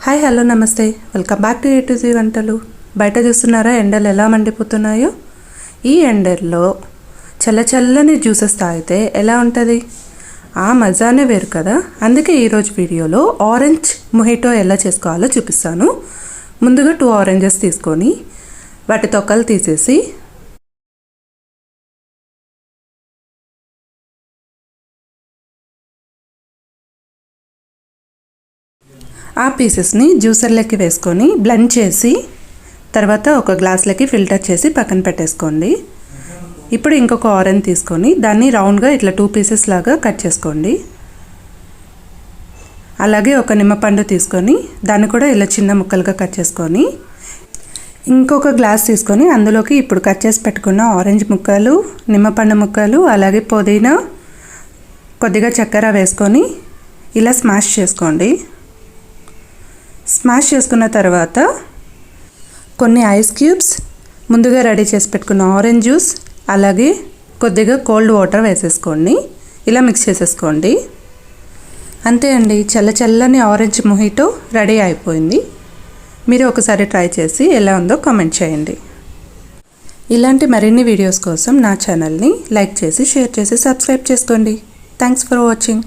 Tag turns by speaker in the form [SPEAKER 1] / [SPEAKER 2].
[SPEAKER 1] Hi hello నమస్తే welcome back to A to Z వంటలు. బయట చూస్తున్నారా ఎండలు ఎలా మండిపోతున్నాయో? ఈ ఎండల్లో చల్లని జ్యూసెస్ తాగితే ఎలా ఉంటుంది? ఆ మజానే వేరు కదా. అందుకే ఈరోజు వీడియోలో ఆరెంజ్ మొహిటో ఎలా చేసుకోవాలో చూపిస్తాను. ముందుగా 2 ఆరెంజెస్ తీసుకొని వాటి తొక్కలు తీసేసి ఆ పీసెస్ని జ్యూసర్లోకి వేసుకొని బ్లెండ్ చేసి తర్వాత ఒక గ్లాస్లోకి ఫిల్టర్ చేసి పక్కన పెట్టేసుకోండి. ఇప్పుడు ఇంకొక ఆరెంజ్ తీసుకొని దాన్ని రౌండ్గా ఇట్లా 2 పీసెస్ లాగా కట్ చేసుకోండి. అలాగే ఒక నిమ్మపండు తీసుకొని దాన్ని కూడా ఇలా చిన్న ముక్కలుగా కట్ చేసుకొని ఇంకొక గ్లాస్ తీసుకొని అందులోకి ఇప్పుడు కట్ చేసి పెట్టుకున్న ఆరెంజ్ ముక్కలు, నిమ్మపండు ముక్కలు, అలాగే పుదీనా, కొద్దిగా చక్కెర వేసుకొని ఇలా స్మాష్ చేసుకోండి. స్మాష్ చేసుకున్న తర్వాత కొన్ని ఐస్ క్యూబ్స్, ముందుగా రెడీ చేసి పెట్టుకున్న ఆరెంజ్ జ్యూస్, అలాగే కొద్దిగా కోల్డ్ వాటర్ వేసేసుకోండి. ఇలా మిక్స్ చేసేసుకోండి. అంతే అండి, చల్లని ఆరెంజ్ మొహిటో రెడీ అయిపోయింది. మీరు ఒకసారి ట్రై చేసి ఎలా ఉందో కామెంట్ చేయండి. ఇలాంటి మరిన్ని వీడియోస్ కోసం నా ఛానల్ని లైక్ చేసి షేర్ చేసి సబ్స్క్రైబ్ చేసుకోండి. Thanks for watching.